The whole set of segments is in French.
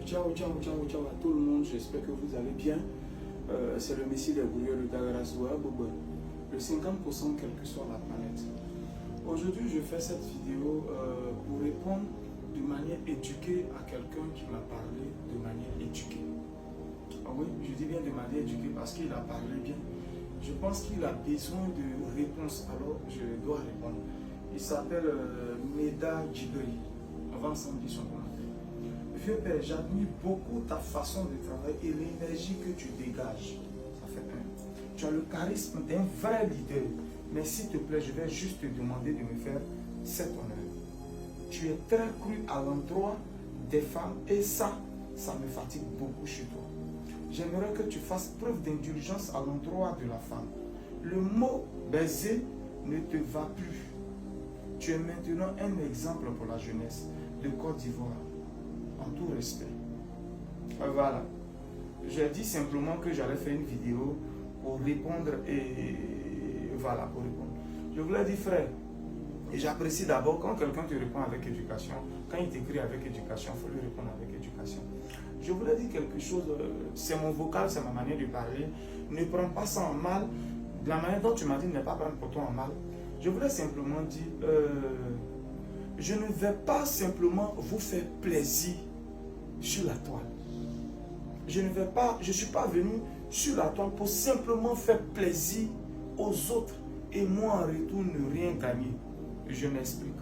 Ciao à tout le monde, j'espère que vous allez bien. C'est le Messie des bouilleurs de Dagarasua, le 50% quelle que soit la planète. Aujourd'hui, je fais cette vidéo pour répondre de manière éduquée à quelqu'un qui m'a parlé de manière éduquée. Ah oui, je dis bien de manière éduquée parce qu'il a parlé bien. Je pense qu'il a besoin de réponses, alors je dois répondre. Il s'appelle Meda Djibri. On va ensemble dire son commentaire. Vieux père, j'admire beaucoup ta façon de travailler et l'énergie que tu dégages. Ça fait un. Tu as le charisme d'un vrai leader. Mais s'il te plaît, je vais juste te demander de me faire cet honneur. Tu es très cru à l'endroit des femmes et ça me fatigue beaucoup chez toi. J'aimerais que tu fasses preuve d'indulgence à l'endroit de la femme. Le mot baiser ne te va plus. Tu es maintenant un exemple pour la jeunesse de Côte d'Ivoire. En tout respect. Voilà. J'ai dit simplement que j'allais faire une vidéo pour répondre et voilà, pour répondre. Je vous l'ai dit, frère, et j'apprécie d'abord quand quelqu'un te répond avec éducation, quand il t'écrit avec éducation, il faut lui répondre avec éducation. Je vous l'ai dit quelque chose, c'est mon vocal, c'est ma manière de parler. Ne prends pas ça en mal. De la manière dont tu m'as dit ne pas prendre pour toi en mal. Je voulais simplement dire, je ne vais pas simplement vous faire plaisir sur la toile. Je ne suis pas venu sur la toile pour simplement faire plaisir aux autres et moi en retour ne rien gagner. Je m'explique.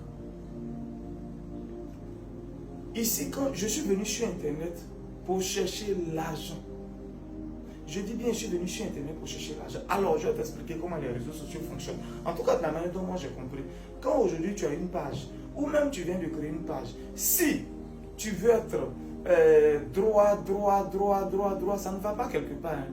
Ici, quand je suis venu sur Internet pour chercher l'argent, je dis bien, je suis venu sur Internet pour chercher l'argent. Alors, je vais t'expliquer comment les réseaux sociaux fonctionnent. En tout cas, de la manière dont moi j'ai compris. Quand aujourd'hui tu as une page, ou même tu viens de créer une page, si tu veux être droit, ça ne va pas quelque part. Hein.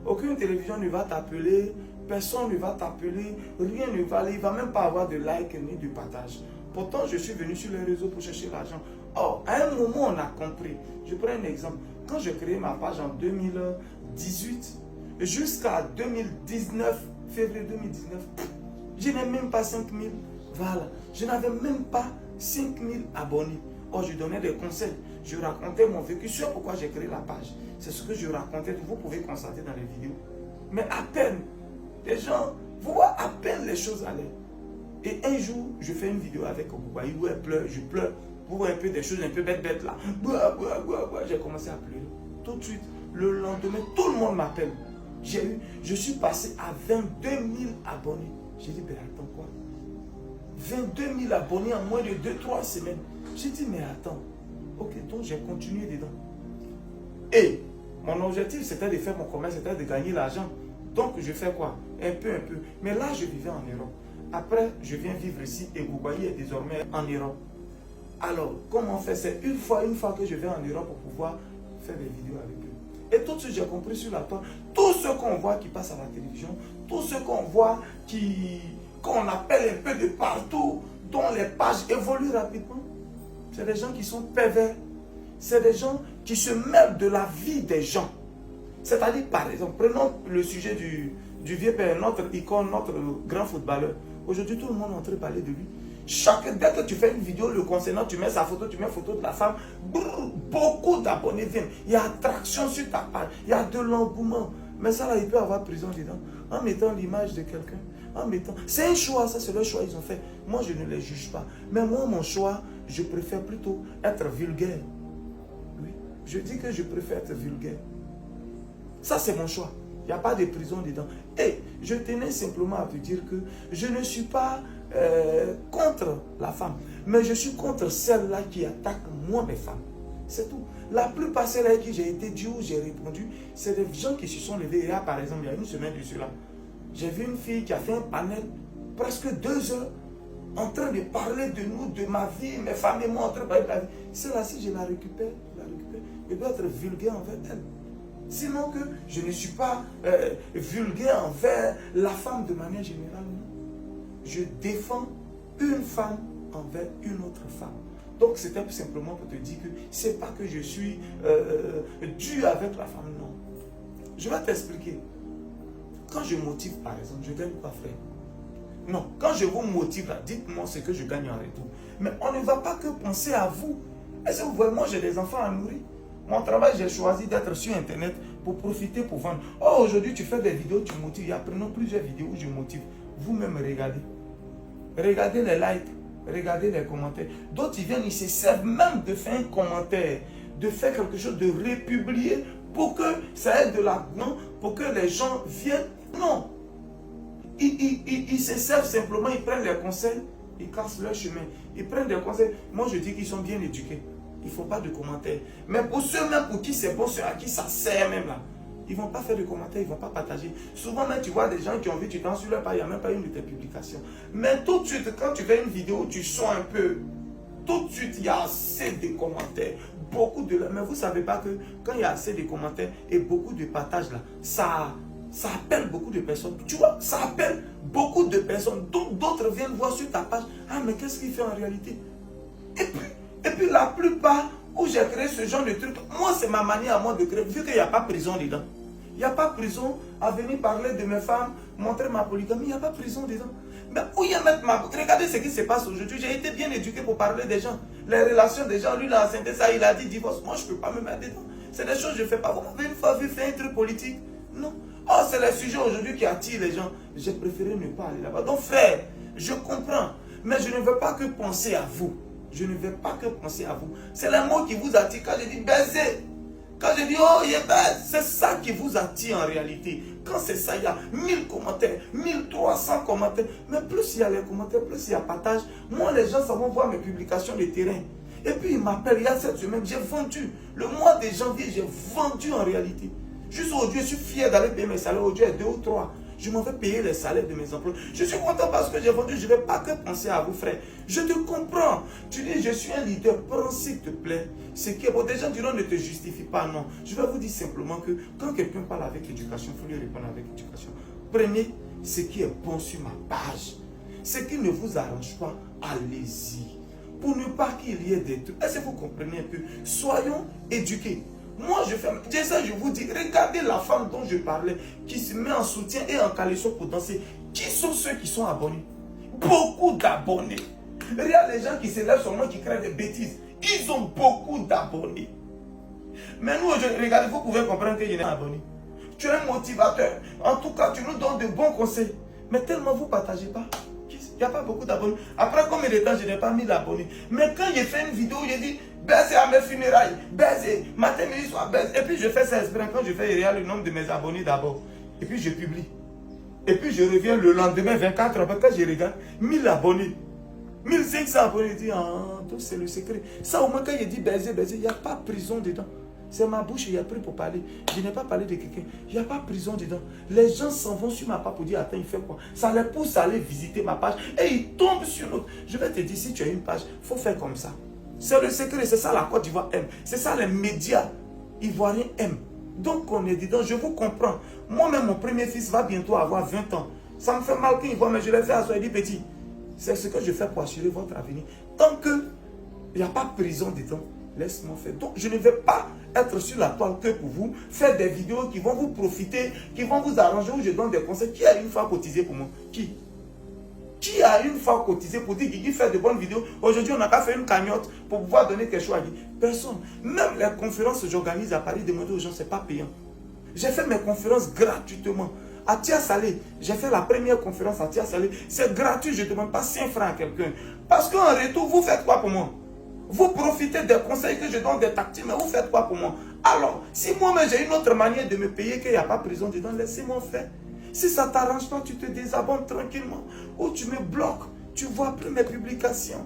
Aucune télévision ne va t'appeler, personne ne va t'appeler, rien ne va aller, il ne va même pas avoir de like ni de partage. Pourtant, je suis venu sur les réseaux pour chercher l'argent. Or, à un moment, on a compris. Je prends un exemple. Quand j'ai créé ma page en 2018, jusqu'à 2019, février 2019, je n'ai même pas 5000. Voilà. Je n'avais même pas 5000 abonnés. Or, je donnais des conseils. Je racontais mon vécu. C'est pourquoi j'ai créé la page. C'est ce que je racontais. Vous pouvez constater dans les vidéos. Mais à peine, les gens voient à peine les choses aller. Et un jour, je fais une vidéo avec Okubaï où elle pleure, je pleure. Vous voyez un peu des choses un peu bêtes là. J'ai commencé à pleurer. Tout de suite, le lendemain, tout le monde m'appelle. Je suis passé à 22 000 abonnés. J'ai dit, mais attends quoi? 22 000 abonnés en moins de 2-3 semaines. J'ai dit, mais attends. Ok, donc j'ai continué dedans. Et mon objectif, c'était de faire mon commerce, c'était de gagner l'argent. Donc, je fais quoi? Un peu. Mais là, je vivais en Europe. Après, je viens vivre ici et Goubaï est désormais en Europe. Alors, comment on fait? C'est une fois que je vais en Europe pour pouvoir faire des vidéos avec eux. Et tout de suite, j'ai compris sur la toile, tout ce qu'on voit qui passe à la télévision, tout ce qu'on voit qu'on appelle un peu de partout, dont les pages évoluent rapidement, c'est des gens qui sont pervers. C'est des gens qui se mêlent de la vie des gens. C'est-à-dire, par exemple, prenons le sujet du vieux père, notre icône, notre grand footballeur. Aujourd'hui, tout le monde est en train de parler de lui. Dès que tu fais une vidéo le concernant, tu mets sa photo, tu mets la photo de la femme, beaucoup d'abonnés viennent. Il y a attraction sur ta page, il y a de l'engouement. Mais ça, là, il peut avoir prison dedans. En mettant l'image de quelqu'un, c'est un choix, ça c'est leur choix, ils ont fait. Moi, je ne les juge pas. Mais moi, mon choix, je préfère plutôt être vulgaire. Oui, je dis que je préfère être vulgaire. Ça, c'est mon choix. Il n'y a pas de prison dedans. Et je tenais simplement à te dire que je ne suis pas contre la femme, mais je suis contre celle-là qui attaque moi mes femmes. C'est tout. La plupart celles à qui j'ai été dit ou j'ai répondu, c'est des gens qui se sont levés. Et là, par exemple, il y a une semaine de cela, j'ai vu une fille qui a fait un panel presque 2 heures en train de parler de nous, de ma vie, mes femmes et moi en train de parler de la vie. Celle-là, si je la récupère, je dois être vulgaire envers elle. Sinon que je ne suis pas vulgaire envers la femme de manière générale. Non. Je défends une femme envers une autre femme. Donc c'était simplement pour te dire que c'est pas que je suis dû avec la femme, non. Je vais t'expliquer. Quand je motive par exemple, je gagne quoi frère? Non, quand je vous motive, dites-moi ce que je gagne en retour. Mais on ne va pas que penser à vous. Est-ce que vous voyez, moi j'ai des enfants à nourrir. Mon travail, j'ai choisi d'être sur Internet pour profiter, pour vendre. Oh, aujourd'hui, tu fais des vidéos, tu motives. Il y a prenons plusieurs vidéos où je motive. Vous-même, regardez. Regardez les likes, regardez les commentaires. D'autres, ils viennent, ils se servent même de faire un commentaire, de faire quelque chose, de republier pour que ça ait de l'argent, pour que les gens viennent. Non. Ils se servent simplement, ils prennent les conseils, ils cassent leur chemin. Ils prennent des conseils. Moi, je dis qu'ils sont bien éduqués. Il ne faut pas de commentaires. Mais pour ceux même pour qui c'est bon, ceux à qui ça sert même là, ils ne vont pas faire de commentaires, ils ne vont pas partager. Souvent même, tu vois des gens qui ont vu, tu t'en sur leur page, il n'y a même pas une de tes publications. Mais tout de suite, quand tu fais une vidéo, tu sens un peu. Tout de suite, il y a assez de commentaires. Beaucoup de... Mais vous ne savez pas que quand il y a assez de commentaires et beaucoup de partages là, ça appelle beaucoup de personnes. Tu vois, ça appelle beaucoup de personnes. D'autres viennent voir sur ta page. Ah, mais qu'est-ce qu'il fait en réalité? Et puis la plupart où j'ai créé ce genre de truc, moi c'est ma manière à moi de créer, vu qu'il n'y a pas prison dedans. Il n'y a pas prison à venir parler de mes femmes, montrer ma polygamie, il n'y a pas prison dedans. Mais où il y a mettre ma... Regardez ce qui se passe aujourd'hui, j'ai été bien éduqué pour parler des gens. Les relations des gens, lui l'a enseigné ça, il a dit divorce, moi je ne peux pas me mettre dedans. C'est des choses que je ne fais pas. Vous m'avez une fois vu faire un truc politique? Non. Oh, c'est les sujets aujourd'hui qui attirent les gens. J'ai préféré ne pas aller là-bas. Donc frère, je comprends, mais je ne veux pas que penser à vous. Je ne vais pas que penser à vous. C'est les mots qui vous attirent. Quand je dis baiser, quand je dis oh, il baise, c'est ça qui vous attire en réalité. Quand c'est ça, il y a 1000 commentaires, 1300 commentaires. Mais plus il y a les commentaires, plus il y a partage. Moi, les gens, ça vont voir mes publications de terrain. Et puis, ils m'appellent. Il y a cette semaine, j'ai vendu. Le mois de janvier, j'ai vendu en réalité. Juste aujourd'hui, je suis fier d'aller payer mes salaires. Aujourd'hui, 2 ou 3. Je m'en vais payer les salaires de mes employés. Je suis content parce que j'ai vendu. Je ne vais pas que penser à vous, frère. Je te comprends. Tu dis, je suis un leader. Prends, s'il te plaît. Ce qui est bon. Des gens diront, ne te justifie pas. Non. Je vais vous dire simplement que quand quelqu'un parle avec éducation, il faut lui répondre avec éducation. Prenez ce qui est bon sur ma page. Ce qui ne vous arrange pas, allez-y. Pour ne pas qu'il y ait des trucs. Est-ce que vous comprenez un peu? Soyons éduqués. Moi, je fais ça, je vous dis, regardez la femme dont je parlais, qui se met en soutien et en caleçon pour danser. Qui sont ceux qui sont abonnés? Beaucoup d'abonnés. Regarde les gens qui se lèvent seulement, qui créent des bêtises. Ils ont beaucoup d'abonnés. Mais nous, regardez, vous pouvez comprendre que je n'ai pas abonné. Tu es un motivateur. En tout cas, tu nous donnes de bons conseils. Mais tellement vous ne partagez pas. Il n'y a pas beaucoup d'abonnés. Après combien de temps, je n'ai pas mis d'abonnés. Mais quand j'ai fait une vidéo, j'ai dit, baisse à mes funérailles, baisse, matin, midi, soir, baisse. Et puis je fais ça exprès. Quand je fais, il y a le nombre de mes abonnés d'abord. Et puis je publie. Et puis je reviens le lendemain, 24 heures, quand je regarde, 1000 abonnés. 1500 abonnés. Je dis, ah, c'est le secret. Ça, au moins, quand je dis baisse, il n'y a pas prison dedans. C'est ma bouche, il y a pris pour parler. Je n'ai pas parlé de quelqu'un. Il n'y a pas prison dedans. Les gens s'en vont sur ma page pour dire, attends, il fait quoi? Ça les pousse à aller visiter ma page. Et ils tombent sur l'autre. Je vais te dire, si tu as une page, il faut faire comme ça. C'est le secret, c'est ça la Côte d'Ivoire aime. C'est ça les médias ivoiriens aiment. Donc on est dedans, je vous comprends. Moi-même, mon premier fils va bientôt avoir 20 ans. Ça me fait mal qu'il voit, mais je l'ai fait asseoir, il dit petit. C'est ce que je fais pour assurer votre avenir. Tant qu'il n'y a pas prison dedans, laisse-moi faire. Donc je ne vais pas être sur la toile que pour vous, faire des vidéos qui vont vous profiter, qui vont vous arranger, où je donne des conseils. Qui a une fois cotisé pour moi? Qui a une fois cotisé pour dire qu'il fait de bonnes vidéos? Aujourd'hui, on n'a pas fait une cagnotte pour pouvoir donner quelque chose à dire. Personne. Même les conférences que j'organise à Paris, demander aux gens, ce n'est pas payant. J'ai fait mes conférences gratuitement. À Tia Salé, j'ai fait la première conférence à Tia Salé. C'est gratuit, je ne demande pas 5 francs à quelqu'un. Parce qu'en retour, vous faites quoi pour moi? Vous profitez des conseils que je donne, des tactiques, mais vous faites quoi pour moi? Alors, si moi-même j'ai une autre manière de me payer, qu'il n'y a pas prison dedans, laissez-moi faire. Si ça ne t'arrange pas, tu te désabonnes tranquillement. Ou tu me bloques, tu ne vois plus mes publications.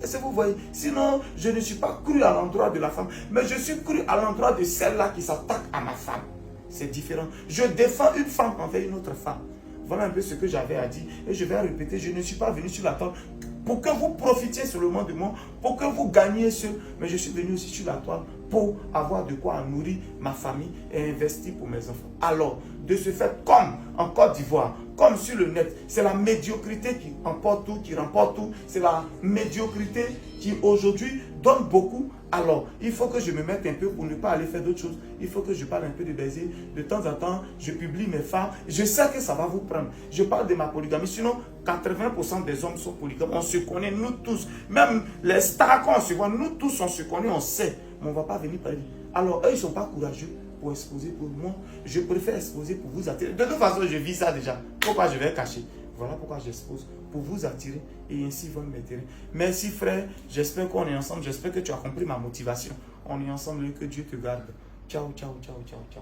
Est-ce que vous voyez? Sinon, je ne suis pas cru à l'endroit de la femme, mais je suis cru à l'endroit de celle-là qui s'attaque à ma femme. C'est différent. Je défends une femme envers une autre femme. Voilà un peu ce que j'avais à dire. Et je vais répéter, je ne suis pas venu sur la toile pour que vous profitiez seulement de moi, pour que vous gagniez seul. Mais je suis venu aussi sur la toile pour avoir de quoi nourrir ma famille et investir pour mes enfants. Alors, de ce fait, comme en Côte d'Ivoire, comme sur le net, c'est la médiocrité qui emporte tout, qui remporte tout. C'est la médiocrité qui aujourd'hui donne beaucoup. Alors, il faut que je me mette un peu pour ne pas aller faire d'autres choses. Il faut que je parle un peu de baiser. De temps en temps, je publie mes femmes. Je sais que ça va vous prendre. Je parle de ma polygamie. Sinon, 80% des hommes sont polygames. On se connaît, nous tous. Même les stars qu'on se voit, nous tous, on se connaît, on sait. Mais on ne va pas venir parler. Alors, eux, ils ne sont pas courageux pour exposer pour moi. Je préfère exposer pour vous attirer. De toute façon, je vis ça déjà. Pourquoi je vais cacher? Voilà pourquoi j'expose. Pour vous attirer et ainsi vont m'attirer. Merci frère. J'espère qu'on est ensemble. J'espère que tu as compris ma motivation. On est ensemble et que Dieu te garde. Ciao, ciao, ciao, ciao, ciao.